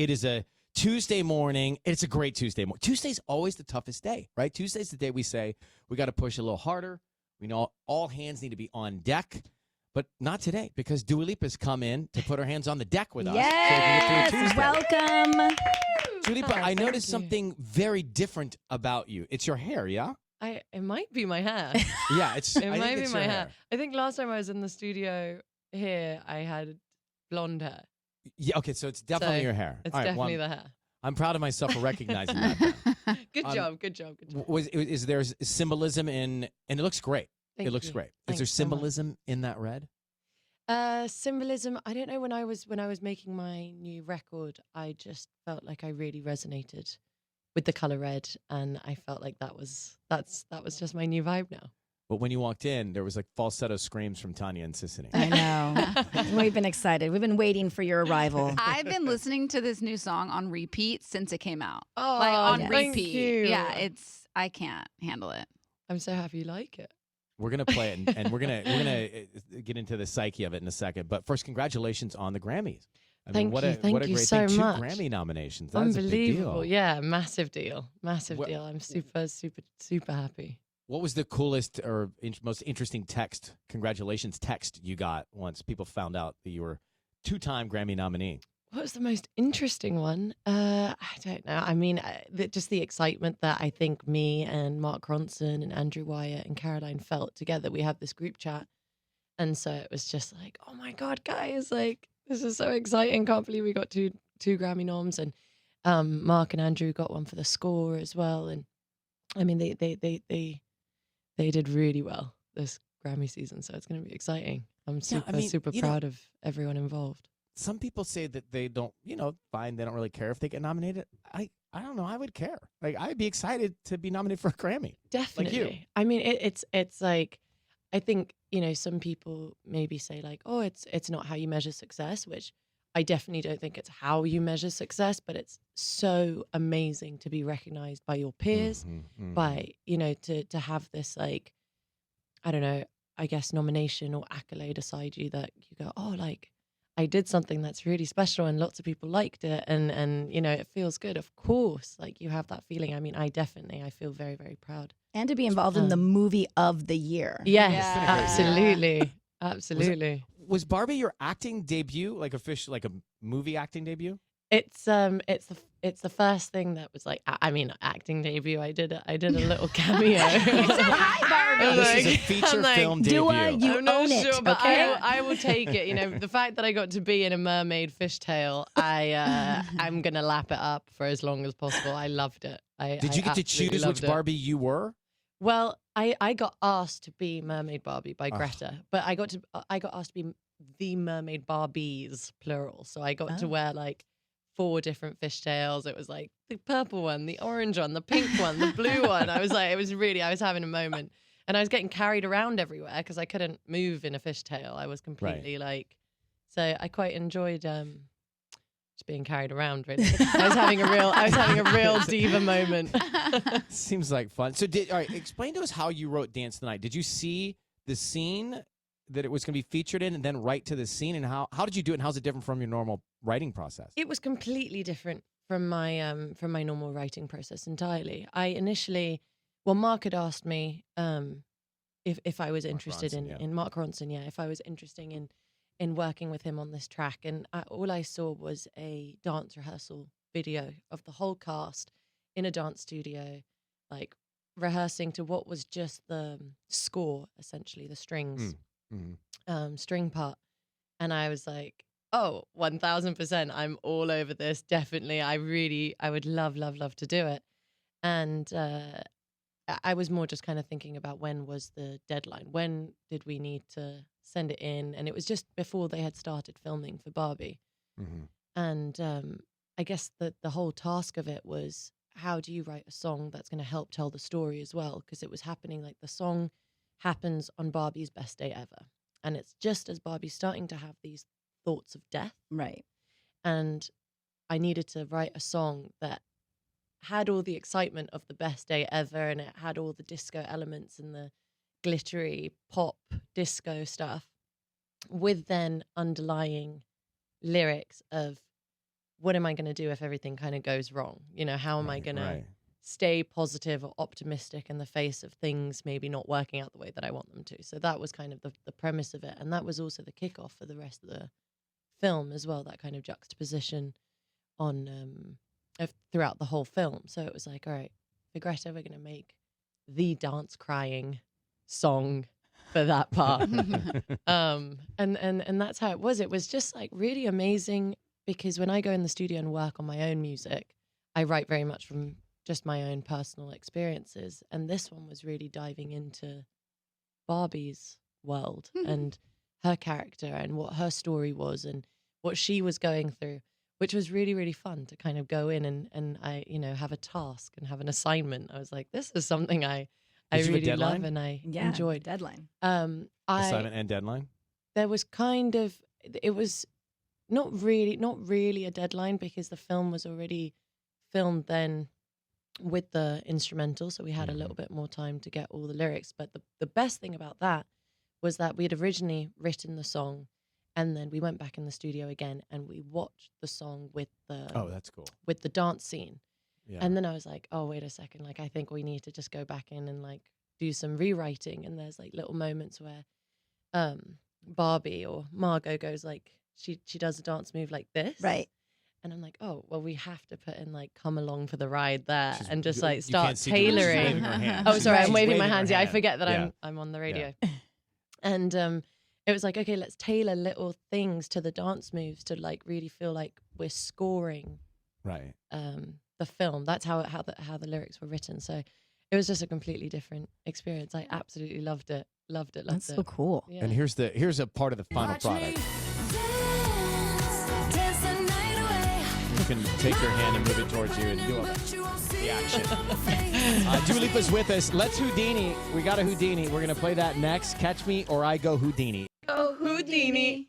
It is a Tuesday morning. It's a great Tuesday morning. Tuesday's always the toughest day, right? Tuesday's the day we say we got to push a little harder. We know all hands need to be on deck, but not today because Dua Lipa's come in to put her hands on the deck with us. Yes, so welcome. Dua Lipa, I noticed something very different about you. It's your hair, yeah? It might be my hair. Yeah, it might be my hair. I think last time I was in the studio here, I had blonde hair. Yeah, okay, so it's definitely your hair. It's definitely the hair. I'm proud of myself for recognizing that. Good job. Is there symbolism in, and it looks great. It looks great. Is there symbolism in that red? Symbolism. I don't know. When I was making my new record, I just felt like I really resonated with the color red, and I felt like that was just my new vibe now. But when you walked in, there was like falsetto screams from Tanya and Sissany. I know. We've been excited. We've been waiting for your arrival. I've been listening to this new song on repeat since it came out. Oh, like on thank repeat. you. Yeah, I can't handle it. I'm so happy you like it. We're gonna play it, and we're gonna get into the psyche of it in a second. But first, congratulations on the Grammys. Thank you. Thank you great so thing. much. 2 Grammy nominations. That's Unbelievable. a big deal. Yeah, massive deal. Deal. I'm super happy. What was the coolest or most interesting congratulations text you got once people found out that you were 2-time Grammy nominee? What was the most interesting one? I don't know. I mean, just the excitement that I think me and Mark Ronson and Andrew Wyatt and Caroline felt together. We have this group chat. And so it was just like, oh my God, guys, like, this is so exciting. Can't believe we got two Grammy noms. And Mark and Andrew got one for the score as well. And I mean, they did really well this Grammy season. So it's going to be exciting. I'm super proud of everyone involved. Some people say that they don't, fine, they don't really care if they get nominated. I don't know. I would care. Like, I'd be excited to be nominated for a Grammy. Definitely. Like you. I mean, it's like, I think, some people maybe say like, oh, it's not how you measure success, which I definitely don't think it's how you measure success, but it's so amazing to be recognized by your peers, by, to have this, like, I don't know, I guess nomination or accolade aside you that you go, oh, like, I did something that's really special and lots of people liked it and it feels good. Of course, like, you have that feeling. I mean, I feel very, very proud. And to be involved in the movie of the year. Yes, Yeah. absolutely. Was Barbie your acting debut, like official, like a movie acting debut? It's the first thing that was like, I mean, acting debut. I did a little cameo. You said hi, Barbie. This is a feature film debut. Dua, you I'm not own sure, it, but okay? I will take it. The fact that I got to be in a mermaid fishtail, I'm gonna lap it up for as long as possible. I loved it. Did you get to choose which Barbie you were? Well, I got asked to be Mermaid Barbie by Greta, but I got asked to be the Mermaid Barbies, plural. So I got to wear like 4 different fishtails. It was like the purple one, the orange one, the pink one, the blue one. I was having a moment. And I was getting carried around everywhere because I couldn't move in a fishtail. I was completely so I quite enjoyed just being carried around, really. I was having a real diva moment. Seems like fun. So all right, explain to us how you wrote Dance the Night. Did you see the scene that it was going to be featured in and then write to the scene? And how did you do it? And how's it different from your normal writing process? It was completely different from my normal writing process entirely. I initially, Mark had asked me if I was interested in Mark Ronson, if I was interested in working with him on this track. And all I saw was a dance rehearsal video of the whole cast in a dance studio, like rehearsing to what was just the score, essentially, the strings, string part. And I was like, oh, 1000%, I'm all over this. Definitely. I would love to do it. And I was more just kind of thinking about when was the deadline? When did we need to send it in? And it was just before they had started filming for Barbie. And I guess the whole task of it was, how do you write a song that's going to help tell the story as well? Because it was happening, like the song happens on Barbie's best day ever. And it's just as Barbie's starting to have these thoughts of death. Right. And I needed to write a song that had all the excitement of the best day ever, and it had all the disco elements and the glittery pop disco stuff, with then underlying lyrics of what am I going to do if everything kind of goes wrong? You know, how am I going to stay positive or optimistic in the face of things maybe not working out the way that I want them to? So that was kind of the premise of it. And that was also the kickoff for the rest of the film as well, that kind of juxtaposition on throughout the whole film. So it was like, all right, for Greta, we're going to make the dance crying song for that part. And that's how it was. It was just like really amazing, because when I go in the studio and work on my own music, I write very much from just my own personal experiences. And this one was really diving into Barbie's world and her character and what her story was and what she was going through, which was really, really fun to kind of go in and I, you know, have a task and have an assignment. I was like, this is something I really love and I enjoyed. Deadline. Assignment and deadline? There was kind of, it was not really a deadline, because the film was already filmed then with the instrumental. So we had a little bit more time to get all the lyrics. But the best thing about that was that we had originally written the song, and then we went back in the studio again and we watched the song with the that's cool, with the dance scene. Yeah. And then I was like, oh, wait a second, like I think we need to just go back in and like do some rewriting. And there's like little moments where Barbie or Margot goes like, she does a dance move like this, right? And I'm like, oh, well, we have to put in like "Come Along for the Ride" there, and just like you start can't see tailoring. Oh, sorry, I'm waving my her hands. Yeah, I hand. forget that Yeah. I'm on the radio. And it was like, okay, let's tailor little things to the dance moves to like really feel like we're scoring right the film. That's how the lyrics were written. So it was just a completely different experience. I absolutely loved it. That's so cool. Yeah. And here's a part of the final product. You can take your hand and move it towards you and do the action. Dua Lipa's with us. Let's Houdini. We got a Houdini. We're going to play that next. Catch Me or I Go Houdini. Go Houdini.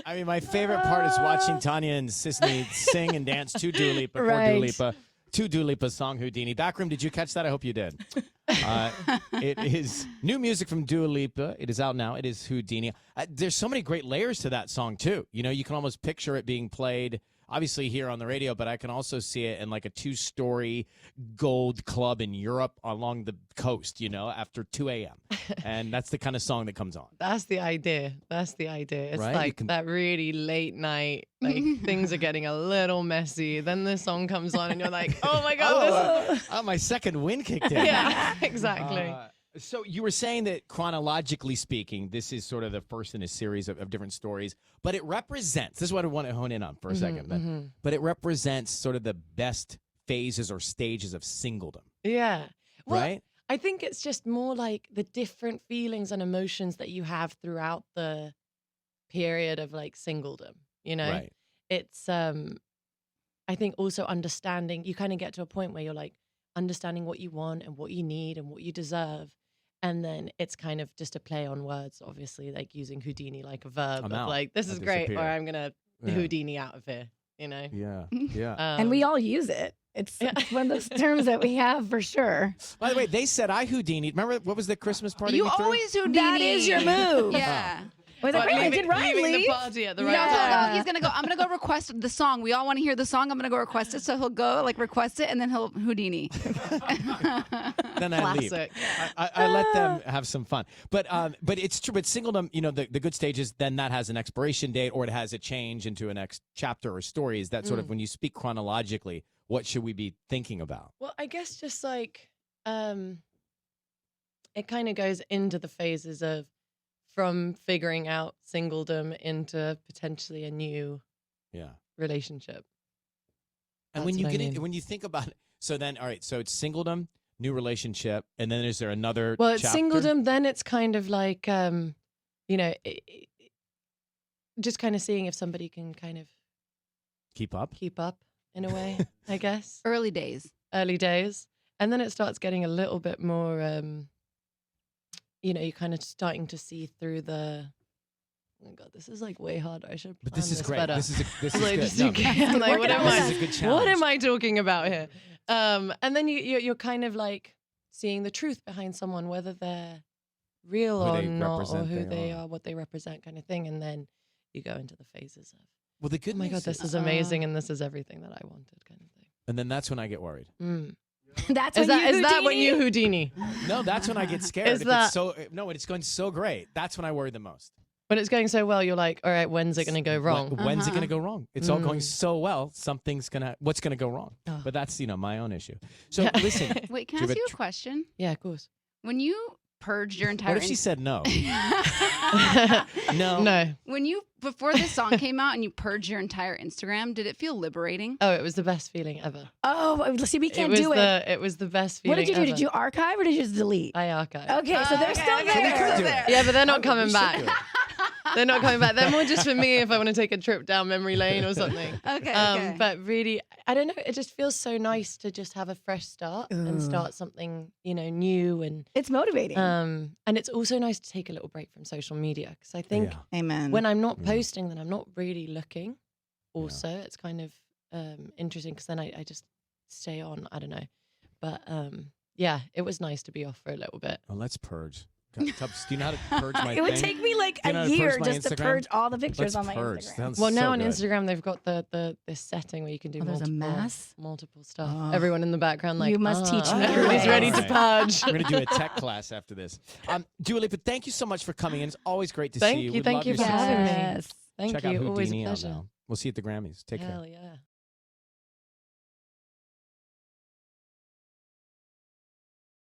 I mean, my favorite part is watching Tanya and Sisney sing and dance to Dua Lipa, for Right. Dua Lipa, to Dua Lipa's song Houdini. Backroom, did you catch that? I hope you did. It is new music from Dua Lipa. It is out now. It is Houdini. There's so many great layers to that song, too. You know, you can almost picture it being played, obviously, here on the radio, but I can also see it in like a 2-story gold club in Europe along the coast, you know, after 2 a.m. And that's the kind of song that comes on. That's the idea. It's Right? like that really late night, like things are getting a little messy. Then the song comes on and you're like, oh my God. My second wind kicked in. Yeah, exactly. So you were saying that chronologically speaking, this is sort of the first in a series of different stories, but it represents, this is what I want to hone in on for a second, but it represents sort of the best phases or stages of singledom, Yeah. Well, right? I think it's just more like the different feelings and emotions that you have throughout the period of like singledom, you know? Right. It's, I think also understanding, you kind of get to a point where you're like understanding what you want and what you need and what you deserve. And then it's kind of just a play on words, obviously, like using Houdini like a verb I'm of out. like, this I'll is great, disappear. or I'm going to Yeah. Houdini out of here, you know? Yeah, yeah. And we all use it. It's one of those terms that we have for sure. By the way, they said I Houdini. Remember what was the Christmas party You we threw? always Houdini. That is your move. Yeah. Was But like, did Ryan leaving leave? the party at the No, right time. he's gonna go. I'm gonna go request the song. We all want to hear the song. I'm gonna go request it. So he'll go like request it, and then he'll Houdini. Then I leave. Classic. I let them have some fun. But it's true. But singledom, you know, the good stages, then that has an expiration date or it has a change into a next chapter or story. Is that sort of when you speak chronologically, what should we be thinking about? Well, I guess just like it kind of goes into the phases of from figuring out singledom into potentially a new Yeah. relationship. And That's when you what I get in, mean. when you think about it, so then, all right, so it's singledom, new relationship, and then is there another Well, it's chapter? singledom, then it's kind of like, you know, just kind of seeing if somebody can kind of Keep up? keep up in a way, I guess. Early days. Early days. And then it starts getting a little bit more, you know, you're kind of starting to see through the, oh my God, this is like way hard. I should But plan this is great. better. This is Like, good. just No, okay. I'm like, what am this I? is a good What challenge. am I talking about here? And then you're kind of like seeing the truth behind someone, whether they're real Who or they not, or represent who they they are. are, what they represent, kind of thing. And then you go into the phases of, Well, the good oh my news God, this is amazing and this is everything that I wanted, kind of thing. And then that's when I get worried. That's Is when that when you Houdini? No, that's when I get scared. Is If that- it's going so great. That's when I worry the most. When it's going so well, you're like, all right, when's it going to go wrong? When's it going to go wrong? It's all going so well. What's going to go wrong? Oh. But that's, my own issue. So listen. Wait, can I Do you ask you have a question? Yeah, of course. When you purged your entire What if she said no? No. No. when you before this song came out and you purged your entire Instagram, did it feel liberating? Oh, it was the best feeling ever. Oh, see, we can't do it. It was the best feeling What did you do? ever. Did you archive or did you just delete? I archive. Okay, so they're still So we there. could do it. Yeah, but they're not We coming should back. do it. They're not coming back. They're more just for me if I want to take a trip down memory lane or something. Okay. But really, I don't know. It just feels so nice to just have a fresh start and start something, new and It's motivating. and it's also nice to take a little break from social media because I think Amen. when I'm not posting, then I'm not really looking. Also, it's kind of interesting because then I just stay on. I don't know, but yeah, it was nice to be off for a little bit. Well, let's purge. Tubbs, do you know how to purge my It would thing? take me like Do you know a how to year purge my just to Instagram? purge all the pictures Let's on my purge. Instagram. Sounds Well, now so on good. Instagram they've got this setting where you can do there's a mass? multiple stuff. Oh. Everyone in the background, like You must teach me your everybody's ways. ready to Alright. purge. We're going to do a tech class after this. Dua Lipa, thank you so much for coming in. It's always great to Thank see you. you, We'd thank love you your for success. having me. Yes. Thank Check you. out Always a Houdini out pleasure. now. We'll see you at the Grammys. Take care. Hell yeah.